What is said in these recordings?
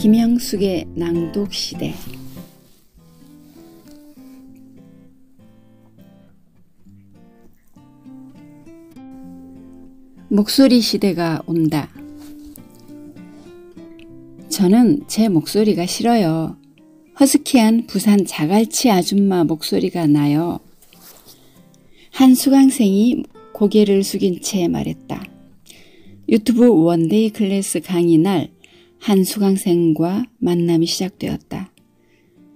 김형숙의 낭독시대. 목소리 시대가 온다. 저는 제 목소리가 싫어요. 허스키한 부산 자갈치 아줌마 목소리가 나요. 한 수강생이 고개를 숙인 채 말했다. 유튜브 원데이 클래스 강의 날 한 수강생과 만남이 시작되었다.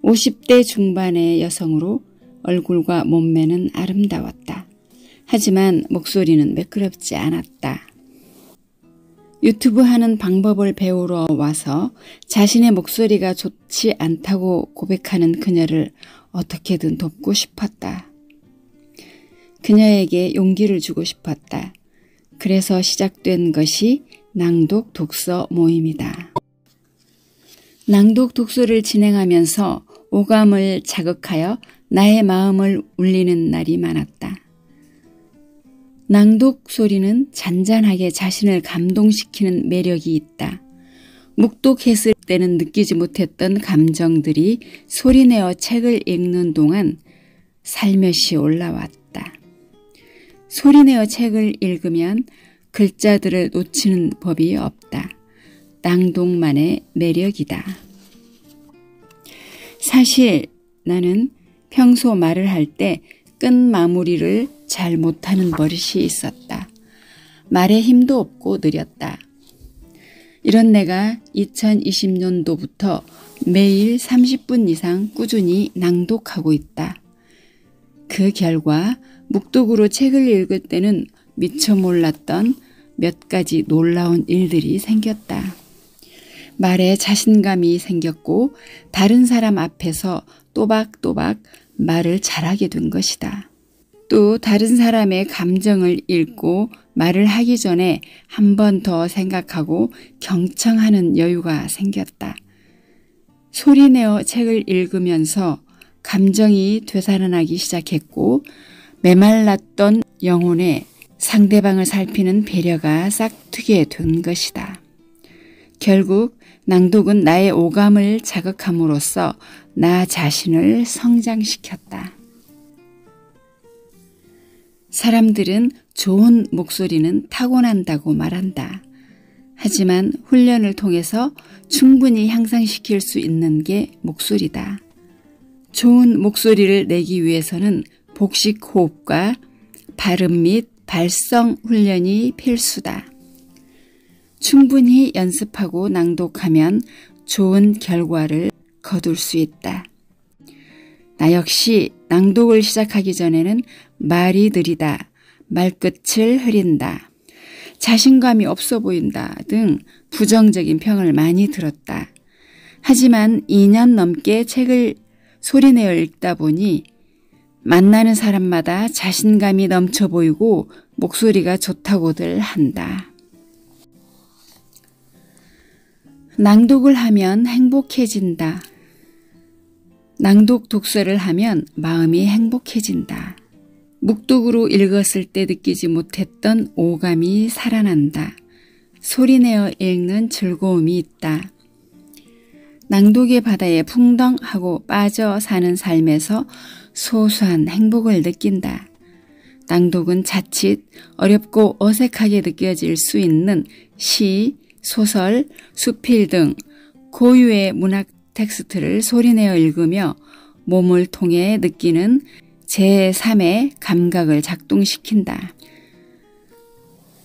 50대 중반의 여성으로 얼굴과 몸매는 아름다웠다. 하지만 목소리는 매끄럽지 않았다. 유튜브 하는 방법을 배우러 와서 자신의 목소리가 좋지 않다고 고백하는 그녀를 어떻게든 돕고 싶었다. 그녀에게 용기를 주고 싶었다. 그래서 시작된 것이 낭독 독서 모임이다. 낭독 독서를 진행하면서 오감을 자극하여 나의 마음을 울리는 날이 많았다. 낭독 소리는 잔잔하게 자신을 감동시키는 매력이 있다. 묵독했을 때는 느끼지 못했던 감정들이 소리내어 책을 읽는 동안 살며시 올라왔다. 소리내어 책을 읽으면 글자들을 놓치는 법이 없다. 낭독만의 매력이다. 사실 나는 평소 말을 할 때 끝마무리를 잘 못하는 버릇이 있었다. 말에 힘도 없고 느렸다. 이런 내가 2020년도부터 매일 30분 이상 꾸준히 낭독하고 있다. 그 결과 묵독으로 책을 읽을 때는 미처 몰랐던 몇 가지 놀라운 일들이 생겼다. 말에 자신감이 생겼고 다른 사람 앞에서 또박또박 말을 잘하게 된 것이다. 또 다른 사람의 감정을 읽고 말을 하기 전에 한 번 더 생각하고 경청하는 여유가 생겼다. 소리내어 책을 읽으면서 감정이 되살아나기 시작했고 메말랐던 영혼에 상대방을 살피는 배려가 싹트게 된 것이다. 결국 낭독은 나의 오감을 자극함으로써 나 자신을 성장시켰다. 사람들은 좋은 목소리는 타고난다고 말한다. 하지만 훈련을 통해서 충분히 향상시킬 수 있는 게 목소리다. 좋은 목소리를 내기 위해서는 복식 호흡과 발음 및 발성 훈련이 필수다. 충분히 연습하고 낭독하면 좋은 결과를 거둘 수 있다. 나 역시 낭독을 시작하기 전에는 말이 느리다, 말끝을 흐린다, 자신감이 없어 보인다 등 부정적인 평을 많이 들었다. 하지만 2년 넘게 책을 소리내어 읽다 보니 만나는 사람마다 자신감이 넘쳐 보이고 목소리가 좋다고들 한다. 낭독을 하면 행복해진다. 낭독 독서를 하면 마음이 행복해진다. 묵독으로 읽었을 때 느끼지 못했던 오감이 살아난다. 소리내어 읽는 즐거움이 있다. 낭독의 바다에 풍덩하고 빠져 사는 삶에서 소소한 행복을 느낀다. 낭독은 자칫 어렵고 어색하게 느껴질 수 있는 시, 소설, 수필 등 고유의 문학 텍스트를 소리내어 읽으며 몸을 통해 느끼는 제3의 감각을 작동시킨다.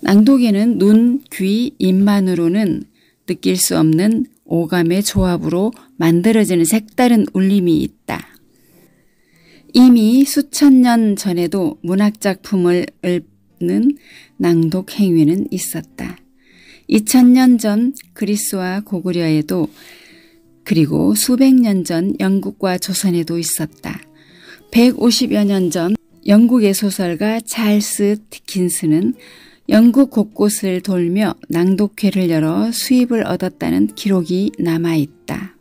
낭독에는 눈, 귀, 입만으로는 느낄 수 없는 오감의 조합으로 만들어지는 색다른 울림이 있다. 이미 수천 년 전에도 문학작품을 읊는 낭독 행위는 있었다. 2000년 전 그리스와 고구려에도 그리고 수백 년 전 영국과 조선에도 있었다. 150여 년 전 영국의 소설가 찰스 디킨스는 영국 곳곳을 돌며 낭독회를 열어 수입을 얻었다는 기록이 남아있다.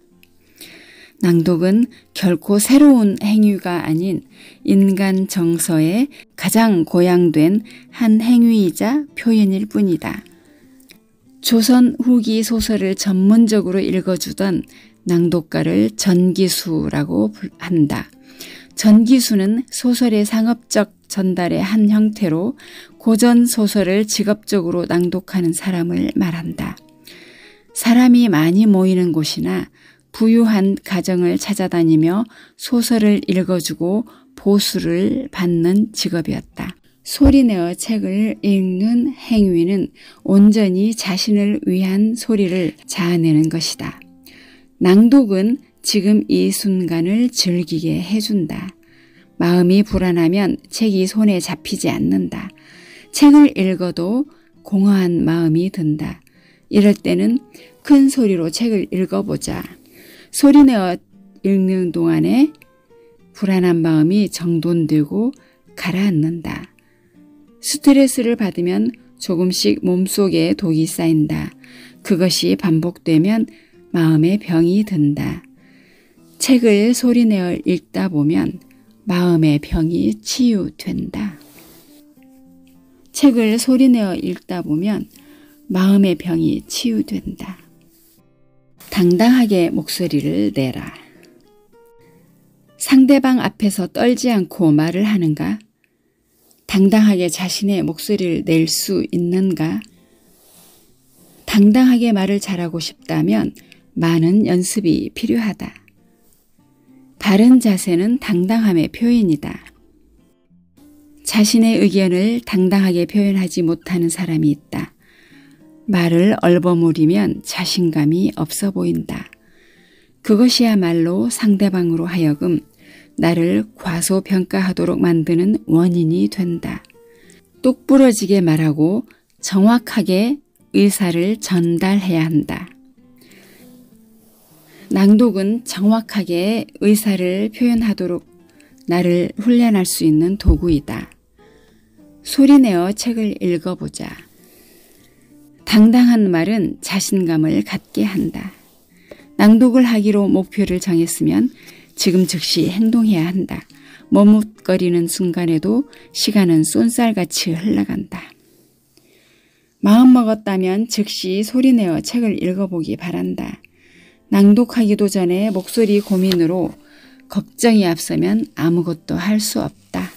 낭독은 결코 새로운 행위가 아닌 인간 정서에 가장 고양된 한 행위이자 표현일 뿐이다. 조선 후기 소설을 전문적으로 읽어주던 낭독가를 전기수라고 한다. 전기수는 소설의 상업적 전달의 한 형태로 고전 소설을 직업적으로 낭독하는 사람을 말한다. 사람이 많이 모이는 곳이나 부유한 가정을 찾아다니며 소설을 읽어주고 보수를 받는 직업이었다. 소리내어 책을 읽는 행위는 온전히 자신을 위한 소리를 자아내는 것이다. 낭독은 지금 이 순간을 즐기게 해준다. 마음이 불안하면 책이 손에 잡히지 않는다. 책을 읽어도 공허한 마음이 든다. 이럴 때는 큰 소리로 책을 읽어보자. 소리내어 읽는 동안에 불안한 마음이 정돈되고 가라앉는다. 스트레스를 받으면 조금씩 몸속에 독이 쌓인다. 그것이 반복되면 마음에 병이 든다. 책을 소리내어 읽다 보면 마음의 병이 치유된다. 책을 소리내어 읽다 보면 마음의 병이 치유된다. 당당하게 목소리를 내라. 상대방 앞에서 떨지 않고 말을 하는가? 당당하게 자신의 목소리를 낼 수 있는가? 당당하게 말을 잘하고 싶다면 많은 연습이 필요하다. 바른 자세는 당당함의 표현이다. 자신의 의견을 당당하게 표현하지 못하는 사람이 있다. 말을 얼버무리면 자신감이 없어 보인다. 그것이야말로 상대방으로 하여금 나를 과소평가하도록 만드는 원인이 된다. 똑부러지게 말하고 정확하게 의사를 전달해야 한다. 낭독은 정확하게 의사를 표현하도록 나를 훈련할 수 있는 도구이다. 소리내어 책을 읽어보자. 당당한 말은 자신감을 갖게 한다. 낭독을 하기로 목표를 정했으면 지금 즉시 행동해야 한다. 머뭇거리는 순간에도 시간은 쏜살같이 흘러간다. 마음먹었다면 즉시 소리내어 책을 읽어보기 바란다. 낭독하기도 전에 목소리 고민으로 걱정이 앞서면 아무것도 할 수 없다.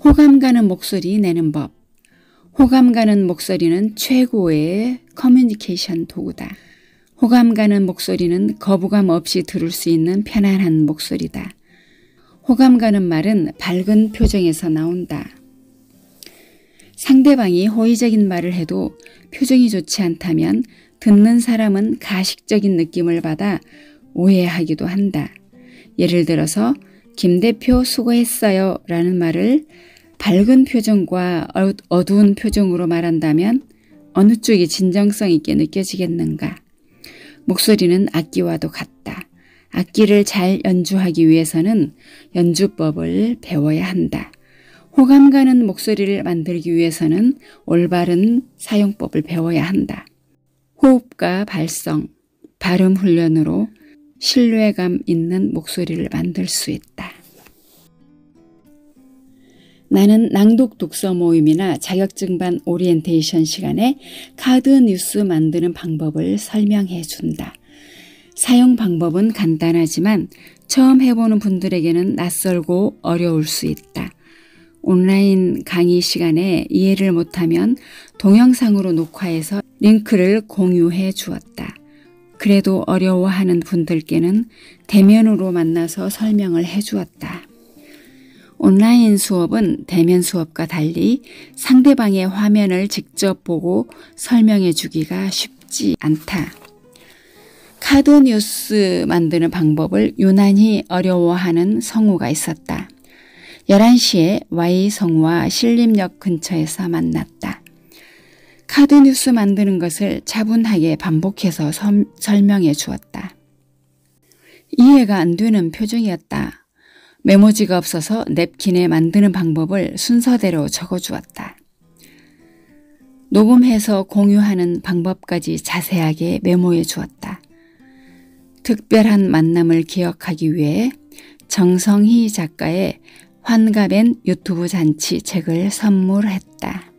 호감 가는 목소리 내는 법. 호감 가는 목소리는 최고의 커뮤니케이션 도구다. 호감 가는 목소리는 거부감 없이 들을 수 있는 편안한 목소리다. 호감 가는 말은 밝은 표정에서 나온다. 상대방이 호의적인 말을 해도 표정이 좋지 않다면 듣는 사람은 가식적인 느낌을 받아 오해하기도 한다. 예를 들어서 김 대표 수고했어요 라는 말을 밝은 표정과 어두운 표정으로 말한다면 어느 쪽이 진정성 있게 느껴지겠는가? 목소리는 악기와도 같다. 악기를 잘 연주하기 위해서는 연주법을 배워야 한다. 호감 가는 목소리를 만들기 위해서는 올바른 사용법을 배워야 한다. 호흡과 발성, 발음 훈련으로 신뢰감 있는 목소리를 만들 수 있다. 나는 낭독 독서 모임이나 자격증반 오리엔테이션 시간에 카드 뉴스 만드는 방법을 설명해 준다. 사용 방법은 간단하지만 처음 해보는 분들에게는 낯설고 어려울 수 있다. 온라인 강의 시간에 이해를 못하면 동영상으로 녹화해서 링크를 공유해 주었다. 그래도 어려워하는 분들께는 대면으로 만나서 설명을 해 주었다. 온라인 수업은 대면 수업과 달리 상대방의 화면을 직접 보고 설명해 주기가 쉽지 않다. 카드 뉴스 만드는 방법을 유난히 어려워하는 성우가 있었다. 11시에 Y성우와 신림역 근처에서 만났다. 카드 뉴스 만드는 것을 차분하게 반복해서 설명해 주었다. 이해가 안 되는 표정이었다. 메모지가 없어서 냅킨에 만드는 방법을 순서대로 적어주었다. 녹음해서 공유하는 방법까지 자세하게 메모해 주었다. 특별한 만남을 기억하기 위해 정성희 작가의 환갑엔 유튜브 잔치 책을 선물했다.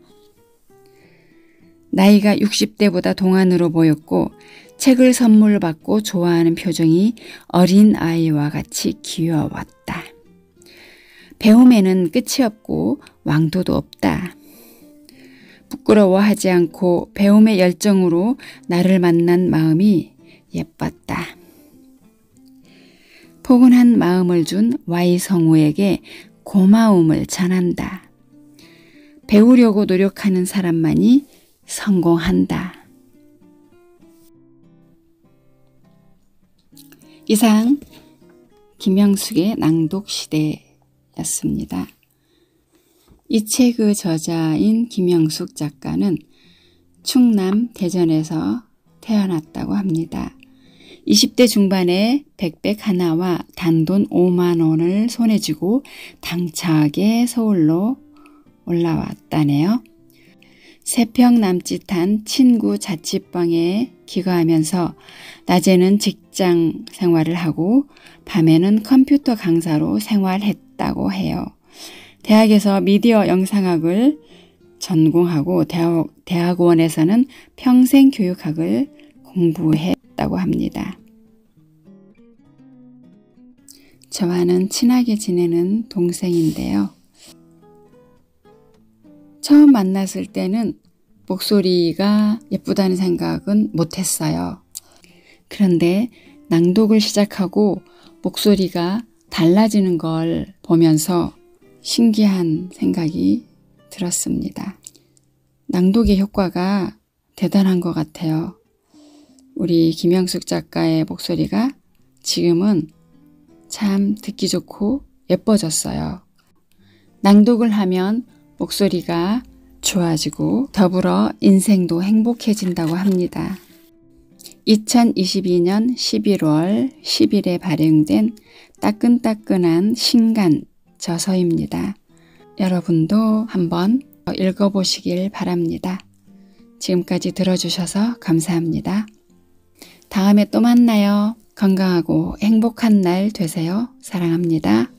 나이가 60대보다 동안으로 보였고 책을 선물 받고 좋아하는 표정이 어린 아이와 같이 귀여웠다. 배움에는 끝이 없고 왕도도 없다. 부끄러워하지 않고 배움의 열정으로 나를 만난 마음이 예뻤다. 포근한 마음을 준 Y 성우에게 고마움을 전한다. 배우려고 노력하는 사람만이 성공한다. 이상 김영숙의 낭독시대였습니다. 이 책의 저자인 김영숙 작가는 충남 대전에서 태어났다고 합니다. 20대 중반에 백백 하나와 단돈 5만 원을 손에 쥐고 당차게 서울로 올라왔다네요. 3평 남짓한 친구 자취방에 기거하면서 낮에는 직장 생활을 하고 밤에는 컴퓨터 강사로 생활했다고 해요. 대학에서 미디어 영상학을 전공하고 대학원에서는 평생교육학을 공부했다고 합니다. 저와는 친하게 지내는 동생인데요. 처음 만났을 때는 목소리가 예쁘다는 생각은 못했어요. 그런데 낭독을 시작하고 목소리가 달라지는 걸 보면서 신기한 생각이 들었습니다. 낭독의 효과가 대단한 것 같아요. 우리 김영숙 작가의 목소리가 지금은 참 듣기 좋고 예뻐졌어요. 낭독을 하면 목소리가 좋아지고 더불어 인생도 행복해진다고 합니다. 2022년 11월 10일에 발행된 따끈따끈한 신간 저서입니다. 여러분도 한번 읽어보시길 바랍니다. 지금까지 들어주셔서 감사합니다. 다음에 또 만나요. 건강하고 행복한 날 되세요. 사랑합니다.